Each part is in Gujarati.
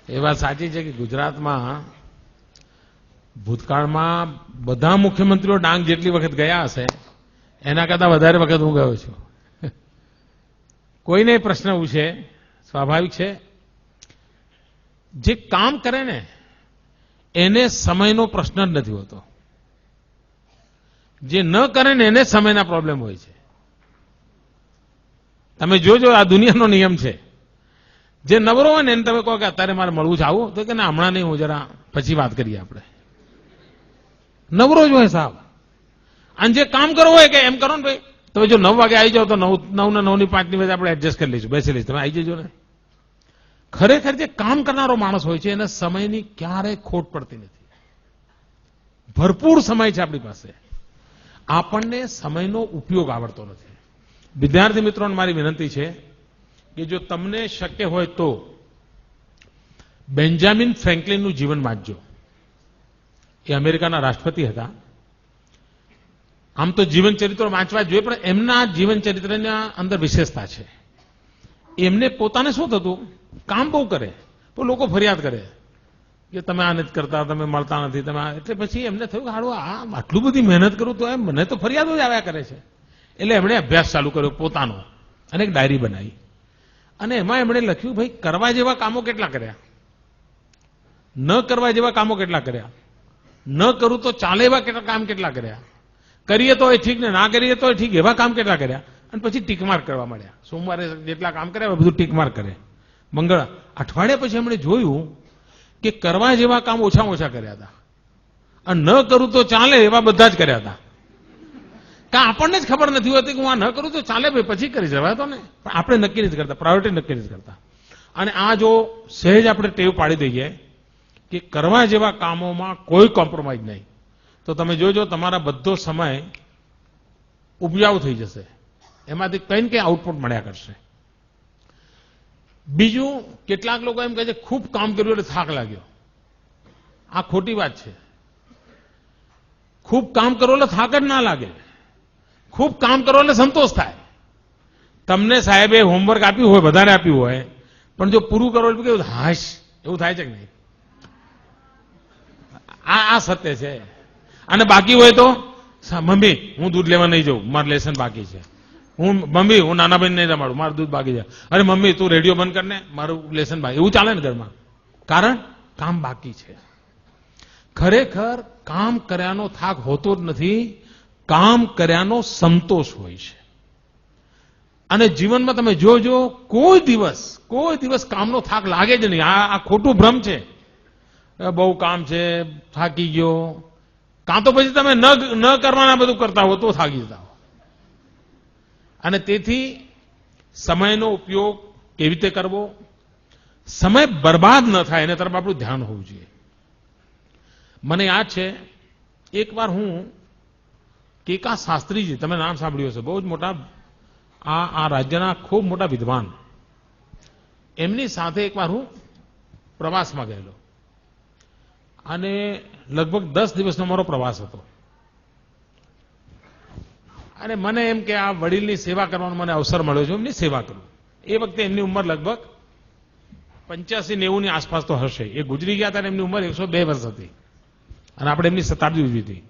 એ વાત સાચી છે કે ગુજરાતમાં ભૂતકાળમાં બધા મુખ્યમંત્રીઓ ડાંગ જેટલી વખત ગયા હશે એના કરતા વધારે વખત હું ગયો છું. કોઈને પ્રશ્ન પૂછે સ્વાભાવિક છે, જે કામ કરે ને એને સમયનો પ્રશ્ન જ નથી હોતો, જે ન કરે ને એને સમયના પ્રોબ્લેમ હોય છે. તમે જોજો આ દુનિયાનો નિયમ છે. જે નવરો હોય ને એને તમે કહો કે અત્યારે મારે મળવું છે આવું, તો કે ના હમણાં નહીં, હું જરા પછી વાત કરીએ આપણે. નવરો જ હોય સાહેબ. અને જે કામ કરવું હોય કે એમ કરો ને ભાઈ, તમે જો 9 વાગે આવી જાઓ તો 9 ને 9 ની 5 ની વચ્ચે આપણે એડજસ્ટ કરી લઈશું, બેસી લઈશું, તમે આવી જજો ને. ખરેખર જે કામ કરનારો માણસ હોય છે એને સમયની ક્યારેય ખોટ પડતી નથી. ભરપૂર સમય છે આપણી પાસે. આપણને સમયનો ઉપયોગ આવડતો નથી. વિદ્યાર્થી મિત્રોને મારી વિનંતી છે કે જો તમને શક્ય હોય તો બેન્જામિન ફ્રેન્કલિનનું જીવન વાંચજો. એ અમેરિકાના રાષ્ટ્રપતિ હતા. આમ તો જીવન ચરિત્રો વાંચવા જોઈએ, પણ એમના જીવન ચરિત્રના અંદર વિશેષતા છે. એમને પોતાને શું થતું, કામ બહુ કરે પણ લોકો ફરિયાદ કરે કે તમે આ નથી કરતા, તમે મળતા નથી, તમે એટલે પછી એમને થયું કે હાડું આ આટલું બધી મહેનત કરું તો એમ મને તો ફરિયાદો જ આવ્યા કરે છે. એટલે એમણે અભ્યાસ ચાલુ કર્યો પોતાનો અને એક ડાયરી બનાવી અને એમાં એમણે લખ્યું ભાઈ કરવા જેવા કામો કેટલા કર્યા, ન કરવા જેવા કામો કેટલા કર્યા, ન કરું તો ચાલે એવા કામ કેટલા કર્યા, કરીએ તો એ ઠીક ને ના કરીએ તો ઠીક એવા કામ કેટલા કર્યા. અને પછી ટીકમાર્ક કરવા માંડ્યા. સોમવારે જેટલા કામ કર્યા બધું ટીકમાર્ક કરે. અઠવાડિયા પછી એમણે જોયું કે કરવા જેવા કામ ઓછામાં ઓછા કર્યા હતા અને ન કરું તો ચાલે એવા બધા જ કર્યા હતા. કારણ આપણને જ ખબર નથી હોતી કે હું આ ન કરું તો ચાલે ભાઈ પછી કરી જવાય તો ને, પણ આપણે નક્કી નથી કરતા, પ્રાયોરિટી નક્કી નથી કરતા. અને આ જો સહેજ આપણે ટેવ પાડી દઈએ કે કરવા જેવા કામોમાં કોઈ કોમ્પ્રોમાઇઝ નહીં, તો તમે જોજો તમારા બધો સમય ઉપજાઉ થઈ જશે, એમાંથી કંઈ ને કંઈ આઉટપુટ મળ્યા કરશે. બીજું, કેટલાક લોકો એમ કહે છે ખૂબ કામ કર્યું એટલે થાક લાગ્યો. આ ખોટી વાત છે. ખૂબ કામ કરો એટલે થાક જ ના લાગે. ખૂબ કામ કરો એટલે સંતોષ થાય. તમને સાહેબે હોમવર્ક આપ્યું હોય, વધારે આપ્યું હોય, પણ જો પૂરું કરો એટલે કેવું હાશ એવું થાય છે કે નહીં? આ સત્ય છે. અને બાકી હોય તો મમ્મી હું દૂધ લેવા નહીં જાઉં, મારું લેસન બાકી છે. મમ્મી હું નાના બહેન નહીં રમાડું, મારું દૂધ બાકી છે. અરે મમ્મી તું રેડિયો બંધ કરને, મારું લેસન બાકી. એવું ચાલે ને ઘરમાં? કારણ કામ બાકી છે. ખરેખર કામ કર્યાનો થાક હોતો જ નથી, કામ કર્યાનો સંતોષ હોય છે. અને જીવનમાં તમે જોજો કોઈ દિવસ કામનો થાક લાગે જ નહીં. આ ખોટું ભ્રમ છે. બહુ કામ છે, થાકી ગયો. કાં તો પછી તમે ન કરવાના બધું કરતા હો તો થાકી જતા હો. અને તેથી સમયનો ઉપયોગ કેવી રીતે કરવો, સમય બરબાદ ન થાય એના તરફ આપણું ધ્યાન હોવું જોઈએ. મને યાદ છે એકવાર હું કેકા શાસ્ત્રીજી, તમે નામ સાંભળ્યું હશે, બહુ જ મોટા આ રાજ્યના ખૂબ મોટા વિદ્વાન, એમની સાથે એકવાર હું પ્રવાસમાં ગયેલો અને લગભગ 10 દિવસનો મારો પ્રવાસ હતો. અને મને એમ કે આ વડીલની સેવા કરવાનો મને અવસર મળ્યો છે, એમની સેવા કરું. એ વખતે એમની ઉંમર લગભગ 85-90 ની આસપાસ તો હશે. એ ગુજરી ગયા હતા, એમની ઉંમર 102 વર્ષ હતી અને આપણે એમની શતાબ્દી ઉજવી હતી.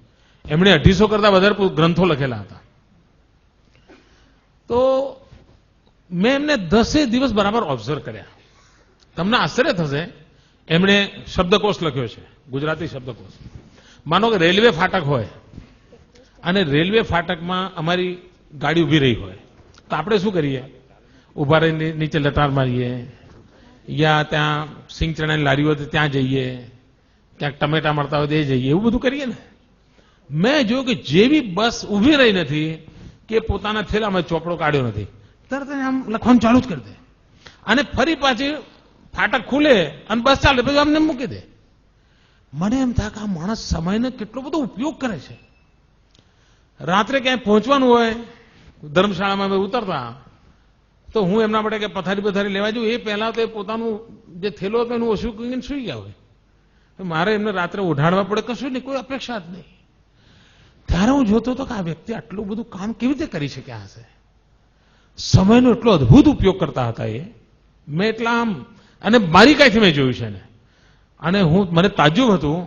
એમણે 250 કરતા વધારે ગ્રંથો લખેલા હતા. તો મેં એમને 10 દિવસ બરાબર ઓબ્ઝર્વ કર્યા. તમને આશ્ચર્ય થશે, એમણે શબ્દકોશ લખ્યો છે, ગુજરાતી શબ્દકોશ. માનો કે રેલવે ફાટક હોય અને રેલવે ફાટકમાં અમારી ગાડી ઉભી રહી હોય તો આપણે શું કરીએ? ઉભા રહીને નીચે લટાર મારીએ, યા ત્યાં સિંગ ચણાની લારી હોય તો ત્યાં જઈએ, ક્યાંક ટમેટા મળતા હોય તો એ જઈએ, એવું બધું કરીએ ને. મેં જોયું કે જેવી બસ ઉભી રહી નથી કે પોતાના થેલામાં ચોપડો કાઢ્યો નથી, તરત આમ લખવાનું ચાલુ જ કરી દે અને ફરી પાછી ફાટક ખુલે અને બસ ચાલે પછી અમને મૂકી દે. મને એમ થાય કે આ માણસ સમયનો કેટલો બધો ઉપયોગ કરે છે. રાત્રે ક્યાંય પહોંચવાનું હોય, ધર્મશાળામાં ઉતરતા તો હું એમના માટે કે પથારી લેવા જઉં, એ પહેલા તો એ પોતાનું જે થેલો હતો એનું ઓછું કરીને સુઈ ગયા હોય. મારે એમને રાત્રે ઉઠાડવા પડે, કશું નહીં, કોઈ અપેક્ષા જ નહીં. ત્યારે હું જોતો હતો કે આ વ્યક્તિ આટલું બધું કામ કેવી રીતે કરી શક્યા હશે. સમયનો એટલો અદભુત ઉપયોગ કરતા હતા એ. મેં એટલા આમ અને બારીકાઈથી મેં જોયું છે ને. અને મને તાજ્જુબ હતું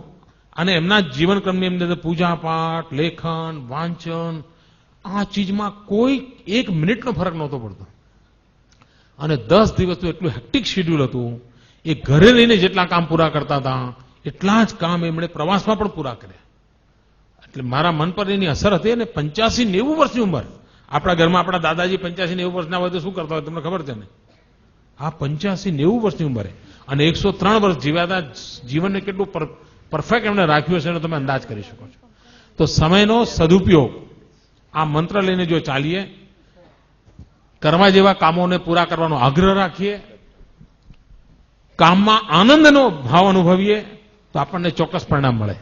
અને એમના જીવનક્રમની અંદર પૂજાપાઠ, લેખન, વાંચન આ ચીજમાં કોઈ 1 મિનિટનો ફરક નહોતો પડતો. અને 10 દિવસનું એટલું હેક્ટિક શેડ્યુલ હતું. એ ઘરે લઈને જેટલા કામ પૂરા કરતા હતા એટલા જ કામ એમણે પ્રવાસમાં પણ પૂરા કર્યા. એટલે મારા મન પર એની અસર હતી. અને 85-90 વર્ષની ઉંમર, આપણા ઘરમાં આપણા દાદાજી 85-90 વર્ષના હોય તો શું કરતા હોય તમને ખબર છે ને? આ 85-90 વર્ષની ઉંમરે અને 103 વર્ષ જીવ્યા હતા. જીવનને કેટલું પરફેક્ટ એમણે રાખ્યું હશે એનો તમે અંદાજ કરી શકો છો. તો સમયનો સદુપયોગ આ મંત્ર લઈને જો ચાલીએ, કરવા જેવા કામોને પૂરા કરવાનો આગ્રહ રાખીએ, કામમાં આનંદનો ભાવ અનુભવીએ તો આપણને ચોક્કસ પરિણામ મળે.